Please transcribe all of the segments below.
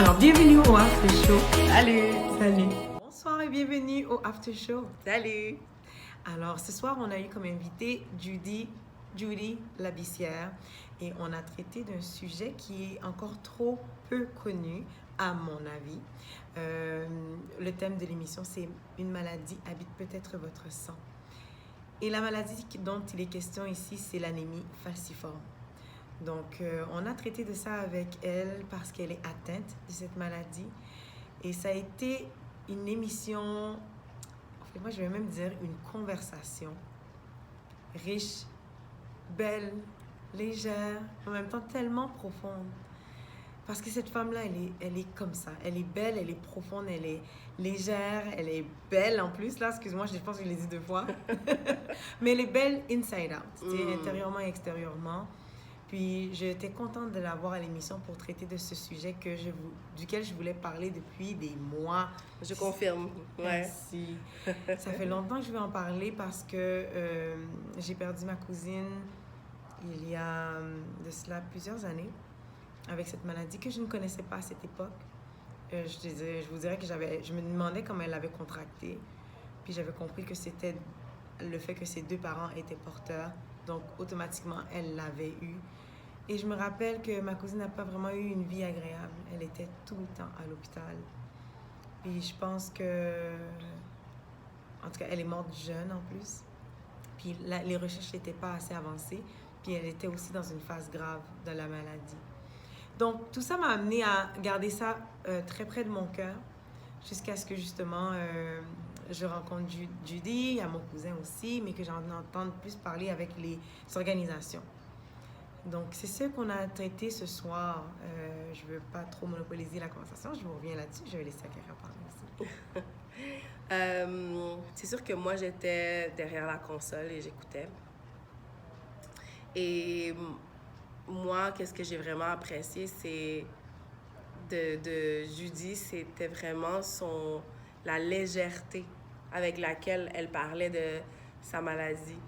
Alors, bienvenue au After Show. Salut! Salut. Bonsoir et bienvenue au After Show. Salut! Alors, ce soir, on a eu comme invité Judy Labissière et on a traité d'un sujet qui est encore trop peu connu, à mon avis. Le thème de l'émission, c'est « Une maladie habite peut-être votre sang ». Et la maladie dont il est question ici, c'est l'anémie falciforme. Donc, on a traité de ça avec elle parce qu'elle est atteinte de cette maladie. Et ça a été une émission, moi je vais même dire une conversation riche, belle, légère, en même temps tellement profonde. Parce que cette femme-là, elle est comme ça. Elle est belle, elle est profonde, elle est légère, elle est belle en plus. Là, excuse-moi, je pense que je l'ai dit 2 fois. Mais elle est belle inside out, intérieurement et extérieurement. Puis, j'étais contente de l'avoir à l'émission pour traiter de ce sujet duquel je voulais parler depuis des mois. Je confirme. Ouais. Merci. Ça fait longtemps que je veux en parler parce que j'ai perdu ma cousine il y a de cela plusieurs années avec cette maladie que je ne connaissais pas à cette époque. Je vous dirais que je me demandais comment elle l'avait contractée. Puis, j'avais compris que c'était le fait que ses 2 parents étaient porteurs. Donc, automatiquement, elle l'avait eu. Et je me rappelle que ma cousine n'a pas vraiment eu une vie agréable. Elle était tout le temps à l'hôpital. Puis je pense que... En tout cas, elle est morte jeune en plus. Puis les recherches n'étaient pas assez avancées. Puis elle était aussi dans une phase grave de la maladie. Donc, tout ça m'a amené à garder ça très près de mon cœur jusqu'à ce que justement... je rencontre Judy, il y a mon cousin aussi, mais que j'en entende plus parler avec les organisations. Donc, c'est ce qu'on a traité ce soir. Je ne veux pas trop monopoliser la conversation. Je vous reviens là-dessus. Je vais laisser Akira parler aussi. C'est sûr que moi, j'étais derrière la console et j'écoutais. Et moi, qu'est-ce que j'ai vraiment apprécié, c'est de Judy, c'était vraiment la légèreté avec laquelle elle parlait de sa maladie.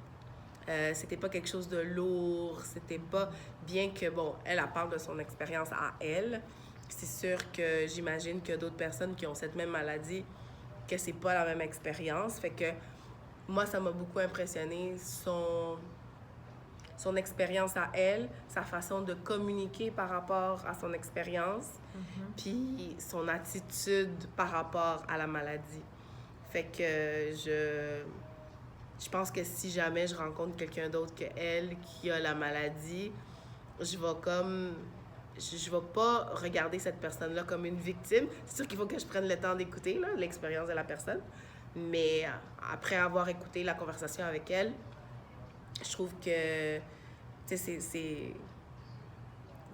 C'était pas quelque chose de lourd, c'était pas... Bien que, bon, elle parle de son expérience à elle. C'est sûr que j'imagine que d'autres personnes qui ont cette même maladie, que c'est pas la même expérience. Fait que moi, ça m'a beaucoup impressionné, son expérience à elle, sa façon de communiquer par rapport à son expérience, puis son attitude par rapport à la maladie. Fait que je pense que si jamais je rencontre quelqu'un d'autre que elle qui a la maladie, je vais pas regarder cette personne-là comme une victime. C'est sûr qu'il faut que je prenne le temps d'écouter l'expérience de la personne. Mais après avoir écouté la conversation avec elle, je trouve que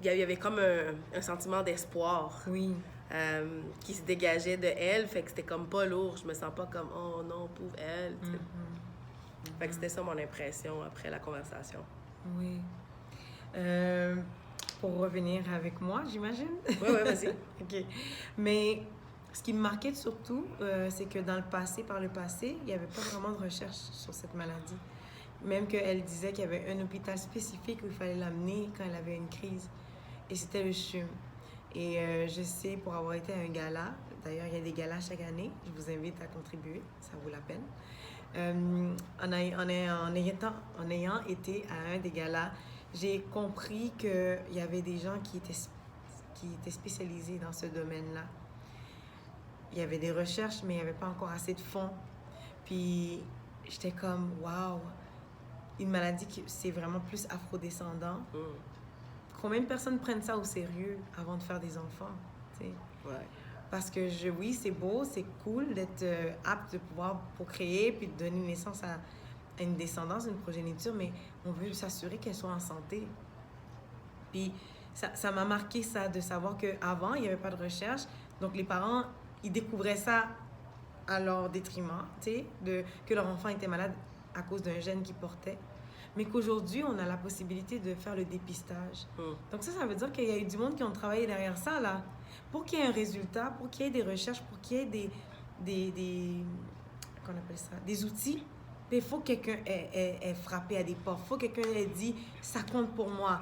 il y avait comme un sentiment d'espoir. Oui. Qui se dégageait de elle, fait que c'était comme pas lourd. Je me sens pas comme « Oh non, pauvre elle ». Fait que c'était ça mon impression après la conversation. Oui. Pour revenir avec moi, j'imagine? Oui, vas-y. OK. Mais ce qui me marquait surtout, c'est que par le passé, il n'y avait pas vraiment de recherche sur cette maladie. Même qu'elle disait qu'il y avait un hôpital spécifique où il fallait l'amener quand elle avait une crise. Et c'était le CHUM. Et je sais, pour avoir été à un gala, d'ailleurs, il y a des galas chaque année, je vous invite à contribuer, ça vaut la peine. En ayant été à un des galas, j'ai compris qu'il y avait des gens qui étaient spécialisés dans ce domaine-là. Il y avait des recherches, mais il n'y avait pas encore assez de fonds. Puis, j'étais comme, waouh, une maladie qui c'est vraiment plus afrodescendant. Combien de personnes prennent ça au sérieux avant de faire des enfants, tu sais? Ouais. Parce que oui, c'est beau, c'est cool d'être apte de pouvoir procréer puis de donner naissance à une descendance, une progéniture, mais on veut s'assurer qu'elle soit en santé. Puis ça m'a marqué ça, de savoir qu'avant, il n'y avait pas de recherche. Donc les parents, ils découvraient ça à leur détriment, tu sais, que leur enfant était malade à cause d'un gène qu'ils portait. Mais qu'aujourd'hui, on a la possibilité de faire le dépistage. Donc ça veut dire qu'il y a eu du monde qui ont travaillé derrière ça, là. Pour qu'il y ait un résultat, pour qu'il y ait des recherches, pour qu'il y ait qu'on appelle ça, des outils, il faut que quelqu'un ait frappé à des portes. Il faut que quelqu'un ait dit « ça compte pour moi ».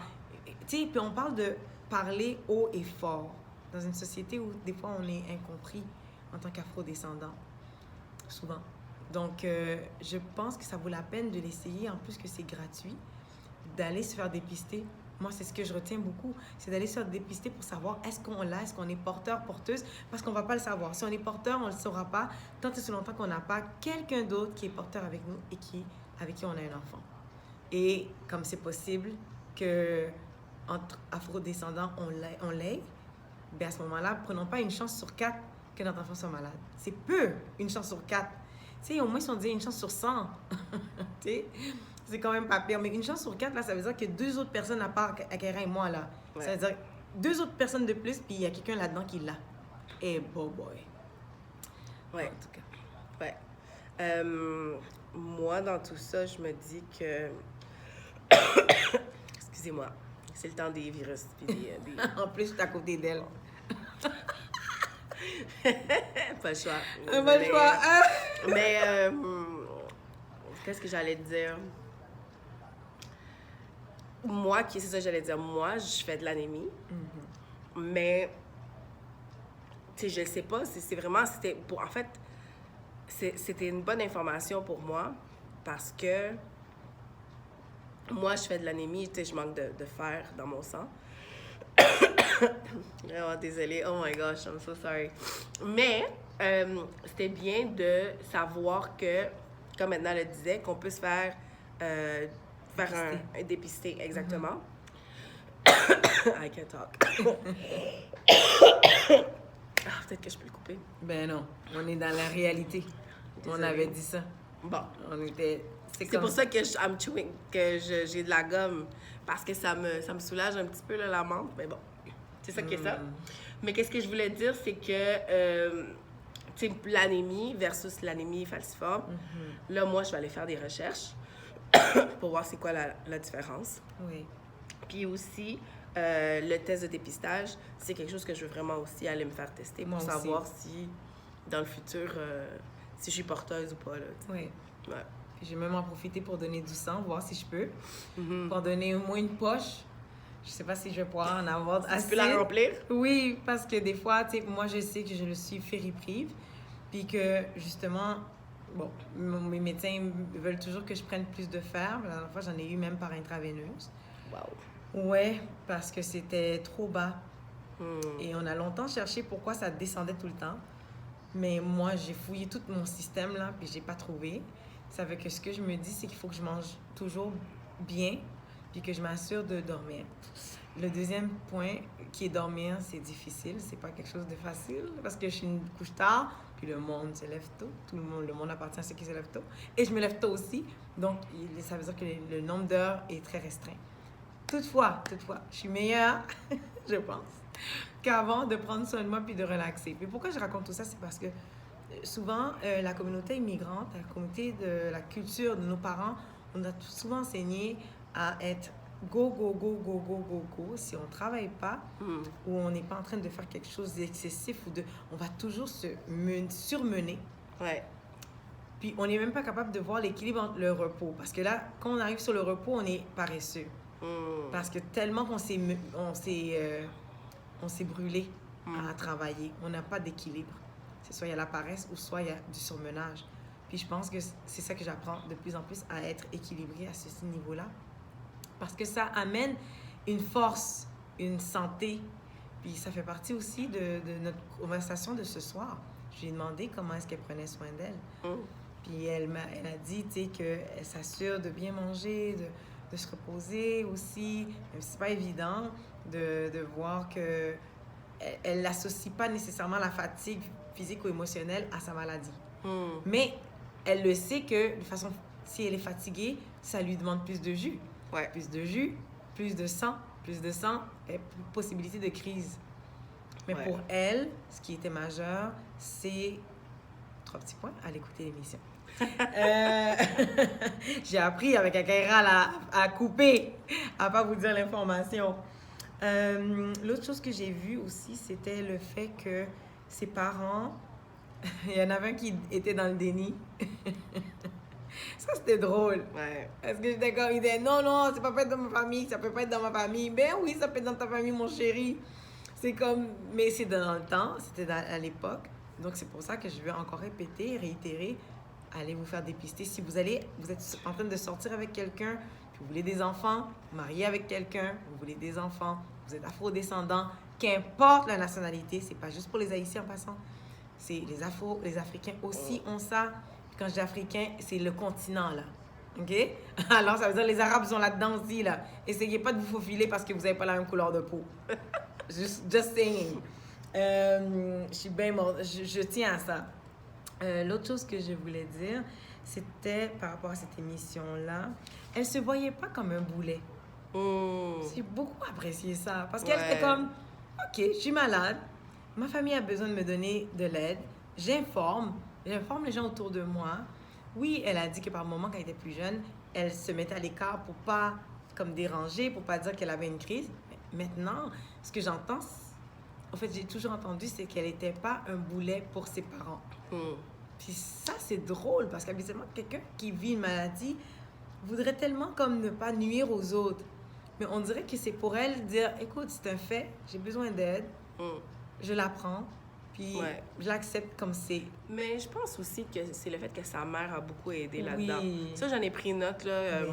Tu sais, puis on parle de parler haut et fort. dans une société où des fois on est incompris en tant qu'afro-descendant, souvent. Donc, je pense que ça vaut la peine de l'essayer, en plus que c'est gratuit, d'aller se faire dépister. Moi, c'est ce que je retiens beaucoup, c'est d'aller se faire dépister pour savoir est-ce qu'on l'a, est-ce qu'on est porteur, porteuse, parce qu'on ne va pas le savoir. Si on est porteur, on ne le saura pas tant et si longtemps qu'on n'a pas quelqu'un d'autre qui est porteur avec nous et avec qui on a un enfant. Et comme c'est possible qu'entre afro-descendants, on l'ait, bien à ce moment-là, prenons pas une chance sur 4 que notre enfant soit malade. C'est peu, une chance sur 4. Tu sais, au moins si on disait une chance sur 100, tu sais, c'est quand même pas pire. Mais une chance sur 4, là, ça veut dire que 2 autres personnes à part Akira et moi, là. Ouais. Ça veut dire 2 autres personnes de plus, puis il y a quelqu'un là-dedans qui l'a. Et boy. Ouais. En tout cas. Ouais. Moi, dans tout ça, je me dis que... Excusez-moi. C'est le temps des virus. Des... En plus, je suis à côté d'elle. Pas le choix. Pas le choix. Mais qu'est-ce que j'allais te dire? Moi, c'est ça que j'allais dire. Moi, je fais de l'anémie. Mm-hmm. Mais, tu sais, je sais pas. En fait, c'était une bonne information pour moi parce que moi, je fais de l'anémie. Tu sais, je manque de fer dans mon sang. Oh, désolée. Oh my gosh, I'm so sorry. Mais, c'était bien de savoir que, comme maintenant le disait, qu'on peut se faire un dépisté, exactement. Mm-hmm. I can't talk. Peut-être que je peux le couper. Ben non, on est dans la réalité. Désolée. On avait dit ça. Bon. C'est pour ça que j'ai de la gomme, parce que ça me soulage un petit peu là, la menthe, mais bon, c'est ça qui est ça. Mais qu'est-ce que je voulais dire, c'est que l'anémie versus l'anémie falciforme, là, moi, je vais aller faire des recherches pour voir c'est quoi la différence. Oui. Puis aussi, le test de dépistage, c'est quelque chose que je veux vraiment aussi aller me faire tester pour savoir si, dans le futur, si je suis porteuse ou pas. Là, oui. Ouais. Puis je vais même en profiter pour donner du sang, voir si je peux. Mm-hmm. Pour donner au moins une poche. Je sais pas si je vais pouvoir en avoir assez. Tu peux la remplir? Oui, parce que des fois, tu sais, moi, je sais que je le suis fériprive. Puis que, justement, bon, mes médecins veulent toujours que je prenne plus de fer. La dernière fois, j'en ai eu même par intraveineuse. Wow. Ouais, parce que c'était trop bas. Et on a longtemps cherché pourquoi ça descendait tout le temps. Mais moi, j'ai fouillé tout mon système, là, puis j'ai pas trouvé. Ça veut que ce que je me dis, c'est qu'il faut que je mange toujours bien, puis que je m'assure de dormir. Le deuxième point, qui est dormir, c'est difficile. C'est pas quelque chose de facile, parce que je suis une couche tard, puis le monde se lève tôt. Le monde appartient à ceux qui se lèvent tôt. Et je me lève tôt aussi, donc ça veut dire que le nombre d'heures est très restreint. Toutefois, je suis meilleure, je pense, qu'avant de prendre soin de moi puis de relaxer. Puis pourquoi je raconte tout ça, c'est parce que souvent, la communauté immigrante, la communauté de la culture de nos parents, on a souvent enseigné à être go. Si on ne travaille pas ou on n'est pas en train de faire quelque chose d'excessif on va toujours se surmener. Ouais. Puis on n'est même pas capable de voir l'équilibre entre le repos. Parce que là, quand on arrive sur le repos, on est paresseux. Parce que tellement qu'on s'est brûlé à travailler, on n'a pas d'équilibre. C'est soit il y a la paresse ou soit il y a du surmenage. Puis je pense que c'est ça que j'apprends de plus en plus, à être équilibré à ce niveau-là. Parce que ça amène une force, une santé. Puis ça fait partie aussi de notre conversation de ce soir. Je lui ai demandé comment est-ce qu'elle prenait soin d'elle. Puis elle a dit, tu sais, qu'elle s'assure de bien manger, de se reposer aussi. Même si c'est pas évident de voir que elle n'associe pas nécessairement la fatigue physique ou émotionnelle à sa maladie. Mais elle le sait que, de façon, si elle est fatiguée, ça lui demande plus de jus. Ouais. Plus de jus, plus de sang, et possibilité de crise. Mais pour elle, ce qui était majeur, c'est 3 petits points, à l'écouter l'émission. J'ai appris avec Akaira à couper, à pas vous dire l'information. L'autre chose que j'ai vue aussi, c'était le fait que ses parents, il y en avait un qui était dans le déni. Ça, c'était drôle. Ouais. Parce que j'étais comme, il disait, non, c'est pas peut être dans ma famille, ça peut pas être dans ma famille. Ben oui, ça peut être dans ta famille, mon chéri. C'est comme... Mais c'est dans le temps, c'était à l'époque. Donc, c'est pour ça que je veux encore répéter, réitérer. Allez vous faire dépister. Si vous êtes en train de sortir avec quelqu'un, puis vous voulez des enfants, marier avec quelqu'un, vous voulez des enfants, vous êtes afro-descendant, qu'importe la nationalité, c'est pas juste pour les Haïtiens en passant, c'est les Africains aussi ont ça. Quand je dis Africain, c'est le continent, là. OK? Alors, ça veut dire les Arabes sont là-dedans aussi, là. Essayez pas de vous faufiler parce que vous n'avez pas la même couleur de peau. Just saying. Je suis bien morte. Je tiens à ça. L'autre chose que je voulais dire, c'était par rapport à cette émission-là, elle se voyait pas comme un boulet. J'ai beaucoup apprécié ça. Parce qu'elle était comme, OK, je suis malade. Ma famille a besoin de me donner de l'aide. J'informe les gens autour de moi. Oui, elle a dit que par moment, quand elle était plus jeune, elle se mettait à l'écart pour pas comme déranger, pour pas dire qu'elle avait une crise. Mais maintenant, ce que j'entends, en fait, j'ai toujours entendu, c'est qu'elle n'était pas un boulet pour ses parents. Puis ça, c'est drôle, parce qu'habituellement, quelqu'un qui vit une maladie voudrait tellement comme ne pas nuire aux autres. Mais on dirait que c'est pour elle dire, écoute, c'est un fait, j'ai besoin d'aide, je la prends, puis je l'accepte comme c'est. Mais je pense aussi que c'est le fait que sa mère a beaucoup aidé là-dedans. Ça, j'en ai pris note, là.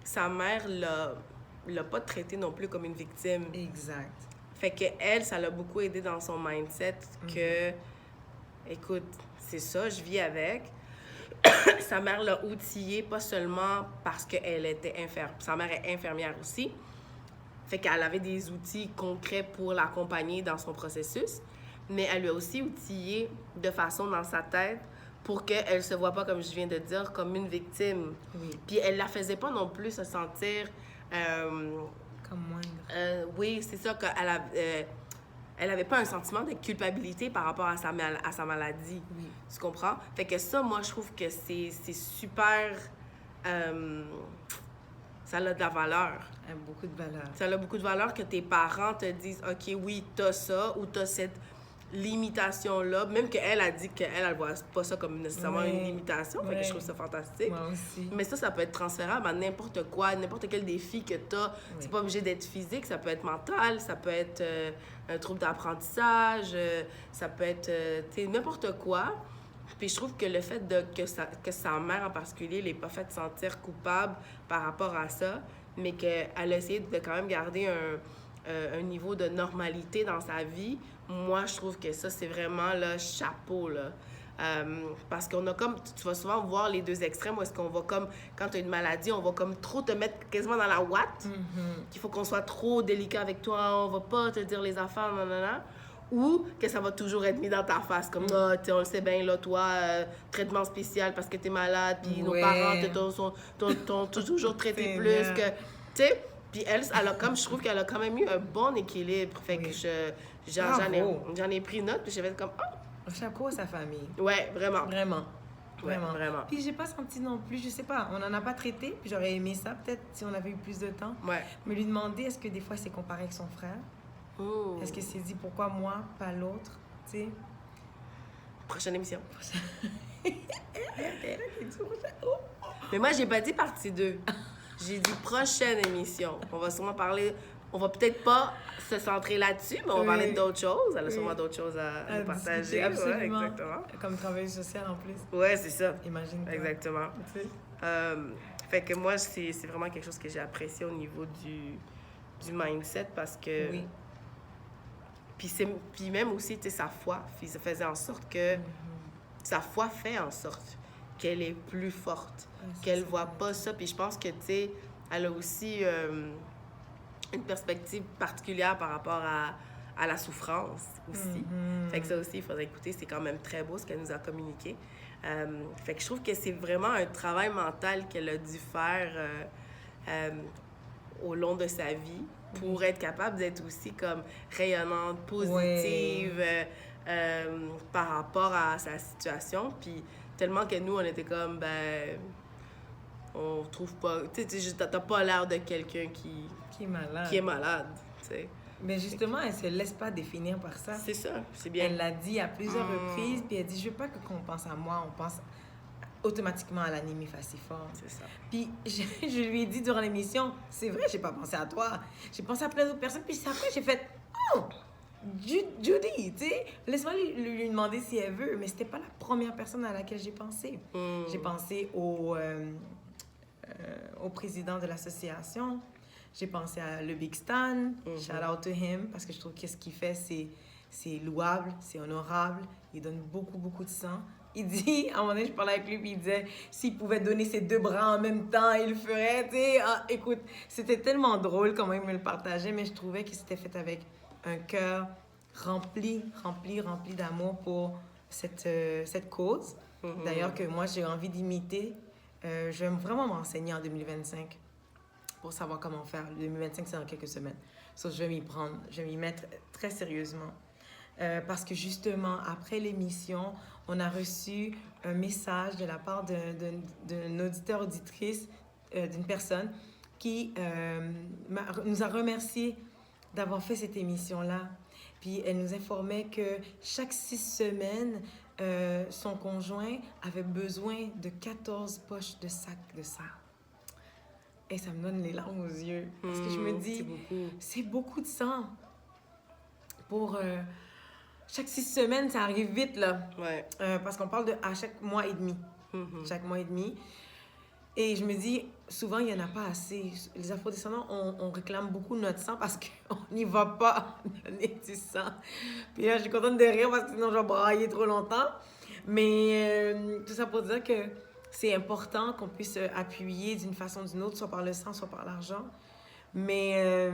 Sa mère l'a pas traité non plus comme une victime. Exact. Fait que elle, ça l'a beaucoup aidé dans son mindset que, écoute, c'est ça, je vis avec. Sa mère l'a outillée, pas seulement parce qu'elle était infirmière. Sa mère est infirmière aussi. Fait qu'elle avait des outils concrets pour l'accompagner dans son processus. Mais elle lui a aussi outillé de façon dans sa tête pour qu'elle se voit pas, comme je viens de dire, comme une victime. Puis elle la faisait pas non plus se sentir... comme moindre. Oui, c'est ça qu'elle elle avait pas un sentiment de culpabilité par rapport à sa maladie. Tu comprends? Fait que ça, moi, je trouve que c'est super... ça a de la valeur. Beaucoup de valeur. Ça a beaucoup de valeur que tes parents te disent, OK, oui, t'as ça, ou t'as cette limitation-là. Même qu'elle a dit qu'elle, elle voit pas ça comme nécessairement une limitation. Fait que je trouve ça fantastique. Moi aussi. Mais ça peut être transférable à n'importe quoi, n'importe quel défi que t'as. C'est pas obligé d'être physique, ça peut être mental, ça peut être un trouble d'apprentissage, ça peut être, n'importe quoi. Puis je trouve que le fait que sa mère en particulier l'ait pas fait sentir coupable par rapport à ça, mais qu'elle a essayé de quand même garder un niveau de normalité dans sa vie, moi, je trouve que ça, c'est vraiment, là, chapeau, là. Parce qu'on a comme... Tu vas souvent voir les deux extrêmes où est-ce qu'on va comme... Quand tu as une maladie, on va comme trop te mettre quasiment dans la ouate. Qu'il faut qu'on soit trop délicat avec toi, on va pas te dire les affaires, nanana. Ou que ça va toujours être mis dans ta face, comme, on le sait bien, là, toi, traitement spécial parce que t'es malade, puis nos parents t'ont toujours traité plus que... Tu sais, puis elle a comme... Je trouve qu'elle a quand même eu un bon équilibre. Fait que j'en ai pris note, puis j'ai fait comme... Oh! Chapeau à sa famille. Ouais, vraiment. Vraiment. Ouais, vraiment. Puis j'ai pas senti non plus, je sais pas, on en a pas traité, puis j'aurais aimé ça peut-être si on avait eu plus de temps. Mais lui demander, est-ce que des fois c'est comparé avec son frère? Est-ce que c'est dit pourquoi moi, pas l'autre, tu sais? Prochaine émission. Mais moi, j'ai pas dit partie 2. J'ai dit prochaine émission. On va sûrement parler... On va peut-être pas se centrer là-dessus, mais on va parler d'autres choses. Elle a sûrement d'autres choses à nous partager. Absolument. Ouais, exactement. Comme travail social en plus. Ouais, c'est ça. Imagine. Exactement. Fait que moi, c'est vraiment quelque chose que j'ai apprécié au niveau du mindset parce que... Oui. Puis même aussi, tu sais, sa foi, ça faisait en sorte que... Sa foi fait en sorte qu'elle est plus forte, qu'elle voit pas ça. Puis je pense que, tu sais, elle a aussi une perspective particulière par rapport à la souffrance aussi. Fait que ça aussi, il faudrait écouter. C'est quand même très beau ce qu'elle nous a communiqué. Fait que je trouve que c'est vraiment un travail mental qu'elle a dû faire au long de sa vie pour être capable d'être aussi comme rayonnante, positive par rapport à sa situation. Puis tellement que nous, on était comme, ben, on trouve pas... Tu sais, t'as pas l'air de quelqu'un qui est malade, tu sais. Mais justement, elle se laisse pas définir par ça. C'est ça, c'est bien. Elle l'a dit à plusieurs reprises, puis elle dit, je veux pas que quand on pense à moi, on pense automatiquement à l'anémie falciforme. C'est ça. Puis je lui ai dit durant l'émission, c'est vrai, j'ai pas pensé à toi. J'ai pensé à plein d'autres personnes, puis après, j'ai fait, oh! Judy, tu sais, laisse-moi lui demander si elle veut, mais c'était pas la première personne à laquelle j'ai pensé. J'ai pensé au président de l'association, j'ai pensé à le Big Stan, shout out to him, parce que je trouve que ce qu'il fait, c'est louable, c'est honorable, il donne beaucoup, beaucoup de sang. Il dit, à un moment donné, je parlais avec lui, puis il disait, s'il pouvait donner ses 2 bras en même temps, il le ferait, tu sais. Ah, écoute, c'était tellement drôle comment il me le partageait, mais je trouvais que c'était fait avec un cœur rempli d'amour pour cette cause. D'ailleurs, que moi, j'ai envie d'imiter. Je vais vraiment m'enseigner en 2025 pour savoir comment faire. Le 2025, c'est dans quelques semaines. So, je vais m'y prendre, je vais m'y mettre très sérieusement. Parce que justement, après l'émission, on a reçu un message de la part d'un auditeur, auditrice, d'une personne qui nous a remercié d'avoir fait cette émission-là. Puis elle nous informait que chaque 6 semaines, son conjoint avait besoin de 14 poches de sac de sang. Et ça me donne les larmes aux yeux. Parce que je me dis, c'est beaucoup de sang. Pour chaque 6 semaines, ça arrive vite, là. Ouais. Parce qu'on parle de à chaque mois et demi. Chaque mois et demi. Et je me dis, souvent, il n'y en a pas assez. Les afrodescendants, on réclame beaucoup notre sang parce qu'on n'y va pas donner du sang. Puis là, je suis contente de rire parce que sinon, je vais brailler trop longtemps. Mais tout ça pour dire que c'est important qu'on puisse appuyer d'une façon ou d'une autre, soit par le sang, soit par l'argent. Mais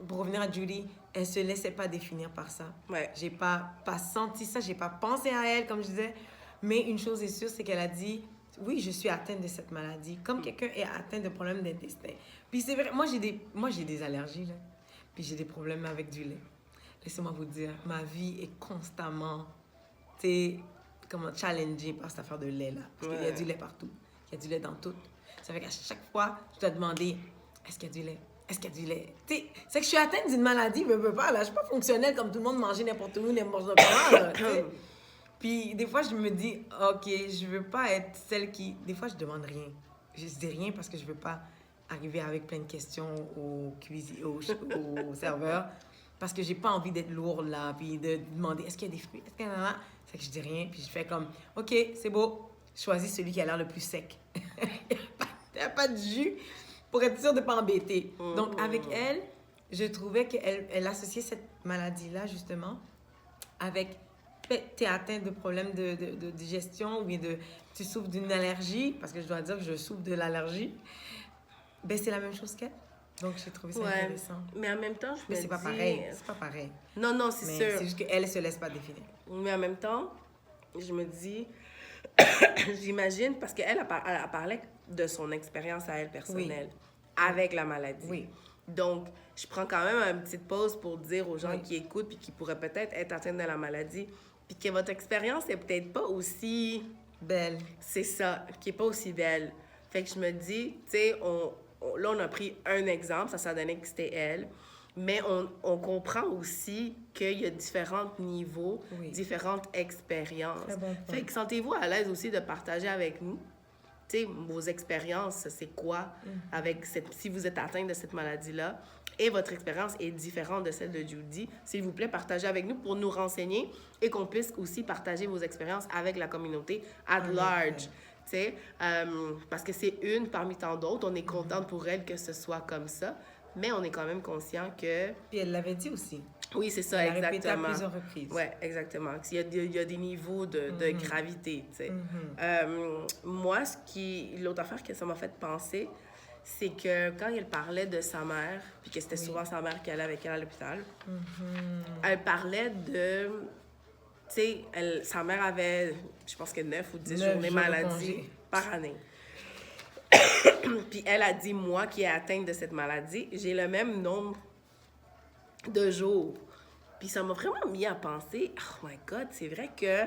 pour revenir à Judy, elle ne se laissait pas définir par ça. Ouais. J'ai pas senti ça, j'ai pas pensé à elle, comme je disais. Mais une chose est sûre, c'est qu'elle a dit... Oui, je suis atteinte de cette maladie, comme quelqu'un est atteint de problèmes d'intestin. Puis c'est vrai, moi j'ai des allergies, là. Puis j'ai des problèmes avec du lait. Laissez-moi vous dire, ma vie est constamment, tu sais, comment, challengée par cette affaire de lait, là. Parce qu'il y a du lait partout. Il y a du lait dans tout. Ça fait qu'à chaque fois, je dois demander, est-ce qu'il y a du lait? Est-ce qu'il y a du lait? Tu sais, c'est que je suis atteinte d'une maladie, je veux pas, là. Je suis pas fonctionnelle comme tout le monde, manger n'importe où, n'importe comment, là, tu sais. Puis des fois, je me dis, OK, je veux pas être celle qui... Des fois, je demande rien. Je dis rien parce que je veux pas arriver avec plein de questions au serveur. Parce que j'ai pas envie d'être lourde, là, puis de demander, est-ce qu'il y a des fruits? Est-ce qu'il y en a? C'est que je dis rien, puis je fais comme, OK, c'est beau. Je choisis celui qui a l'air le plus sec. Il n'y a pas de jus pour être sûre de pas embêter. Donc, avec elle, je trouvais qu'elle associait cette maladie-là, justement, avec... Tu es atteint de problèmes de digestion ou bien tu souffres d'une allergie, parce que je dois dire que je souffre de l'allergie, ben c'est la même chose qu'elle. Donc, j'ai trouvé ça intéressant. Mais en même temps, je me dis... Mais c'est pas pareil. C'est pas pareil. Non, c'est sûr. C'est juste qu'elle ne se laisse pas définir. Mais en même temps, je me dis... J'imagine, parce qu'elle elle parlait de son expérience à elle personnelle avec la maladie. Oui. Donc, je prends quand même une petite pause pour dire aux gens qui écoutent puis qui pourraient peut-être être atteints de la maladie, puis que votre expérience est peut-être pas aussi... Belle. C'est ça, qui est pas aussi belle. Fait que je me dis, tu sais, là, on a pris un exemple, ça donnait que c'était elle, mais on comprend aussi qu'il y a différents niveaux, différentes expériences. Très bon point. Fait que sentez-vous à l'aise aussi de partager avec nous, tu sais, vos expériences, c'est quoi avec si vous êtes atteint de cette maladie-là et votre expérience est différente de celle de Judy, s'il vous plaît, partagez avec nous pour nous renseigner et qu'on puisse aussi partager vos expériences avec la communauté at large. Tu sais, parce que c'est une parmi tant d'autres. On est contente pour elle que ce soit comme ça, mais on est quand même conscient que... Puis elle l'avait dit aussi. Oui, c'est ça, elle exactement. Elle l'a répété à plusieurs reprises. Oui, exactement. Il y a des niveaux de gravité, tu sais. Moi, l'autre affaire que ça m'a fait penser, c'est que quand elle parlait de sa mère, puis que c'était souvent sa mère qui allait avec elle à l'hôpital, elle parlait de... Tu sais, sa mère avait, je pense que 9 ou 10 journées maladie par année. Puis elle a dit, moi qui est atteinte de cette maladie, j'ai le même nombre de jours. Puis ça m'a vraiment mis à penser, oh my God, c'est vrai que,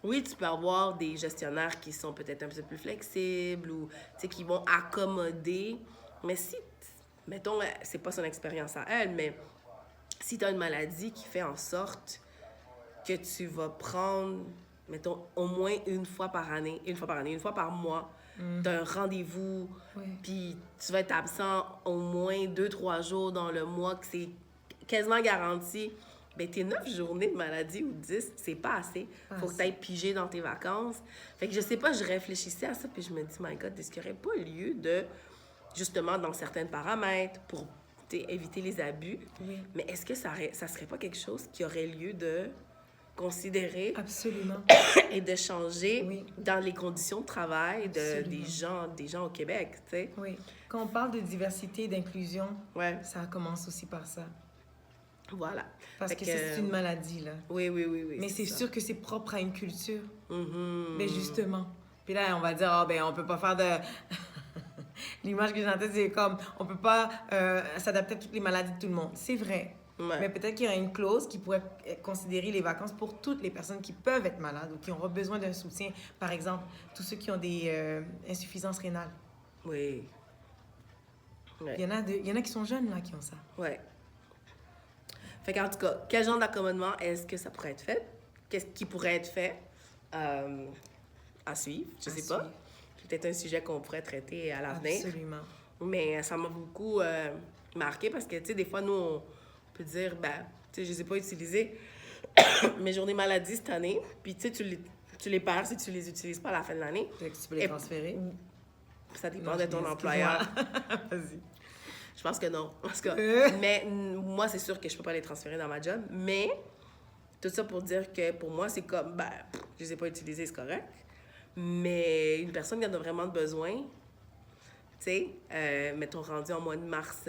oui, tu peux avoir des gestionnaires qui sont peut-être un peu plus flexibles ou, tu sais, qui vont accommoder. Mais si, mettons, c'est pas son expérience à elle, mais si tu as une maladie qui fait en sorte que tu vas prendre, mettons, au moins une fois par mois, d'un rendez-vous, puis tu vas être absent au moins 2-3 jours dans le mois, que c'est quasiment garanti, ben tes 9 journées de maladie ou 10, c'est pas assez. Faut que tu ailles piger dans tes vacances. Fait que je sais pas, je réfléchissais à ça, puis je me dis, my God, est-ce qu'il n'y aurait pas lieu de, justement, dans certains paramètres, pour éviter les abus, mais est-ce que ça serait pas quelque chose qui aurait lieu de considérer Absolument. et de changer dans les conditions de travail des gens au Québec, tu sais? Oui. Quand on parle de diversité et d'inclusion, ça commence aussi par ça. Voilà. Parce que c'est une maladie, là. Oui. Mais c'est sûr que c'est propre à une culture. Mm-hmm. Mais justement. Puis là, on va dire, on peut pas faire de... L'image que j'ai en tête, c'est comme, on peut pas s'adapter à toutes les maladies de tout le monde. C'est vrai. Mais peut-être qu'il y a une clause qui pourrait considérer les vacances pour toutes les personnes qui peuvent être malades ou qui auront besoin d'un soutien. Par exemple, tous ceux qui ont des insuffisances rénales. Oui. Il y en a qui sont jeunes, là, qui ont ça. Oui. Fait qu'en tout cas, quel genre d'accommodement est-ce que ça pourrait être fait? Qu'est-ce qui pourrait être fait à suivre? Je sais pas. C'est peut-être un sujet qu'on pourrait traiter à l'avenir. Absolument. Mais ça m'a beaucoup marqué parce que, tu sais, des fois, nous, on peut dire, tu sais, je les ai pas utilisées, mes journées maladie cette année, puis tu sais, tu les perds si tu les utilises pas à la fin de l'année. Fait que tu peux les transférer? Ça dépend de ton employeur. Vas-y. Je pense que non. Parce que, mais moi, c'est sûr que je peux pas les transférer dans ma job. Mais tout ça pour dire que pour moi, c'est comme, je les ai pas utilisés, c'est correct. Mais une personne qui en a vraiment besoin, tu sais, mettons rendu en mois de mars,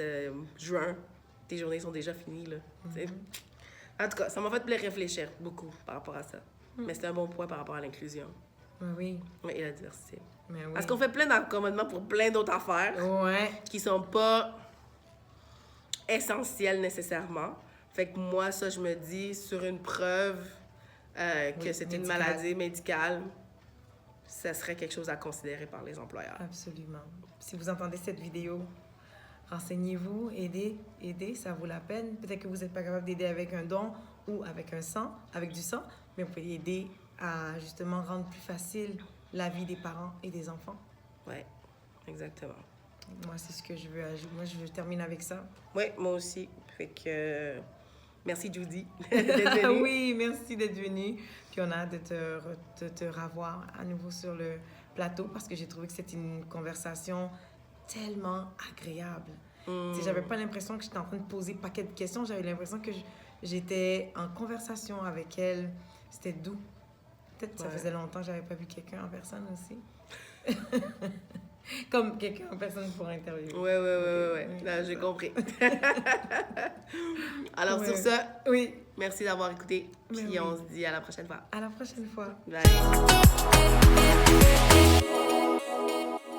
juin, tes journées sont déjà finies, là. Mm-hmm. En tout cas, ça m'a fait réfléchir beaucoup par rapport à ça. Mais c'est un bon point par rapport à l'inclusion. Oui. Oui, et la diversité. Oui. Parce qu'on fait plein d'accommodements pour plein d'autres affaires qui sont pas essentielles nécessairement. Fait que moi, ça, je me dis, sur une preuve que c'est une maladie médicale, ça serait quelque chose à considérer par les employeurs. Absolument. Si vous entendez cette vidéo, renseignez-vous, aidez, ça vaut la peine. Peut-être que vous n'êtes pas capable d'aider avec un don ou avec du sang, mais vous pouvez aider à justement rendre plus facile la vie des parents et des enfants. Oui, exactement. Moi, c'est ce que je veux ajouter. Moi, je termine avec ça. Oui, moi aussi. Fait que merci, Judy, d'être venue. Oui, merci d'être venue. Puis on a hâte de te revoir à nouveau sur le plateau parce que j'ai trouvé que c'était une conversation tellement agréable. J'avais pas l'impression que j'étais en train de poser un paquet de questions. J'avais l'impression que j'étais en conversation avec elle. C'était doux. Peut-être que ça faisait longtemps que j'avais pas vu quelqu'un en personne aussi. Comme quelqu'un en personne pour interviewer. Oui. Là, j'ai compris. Alors, sur ça, merci d'avoir écouté. Puis on se dit à la prochaine fois. À la prochaine fois. Bye.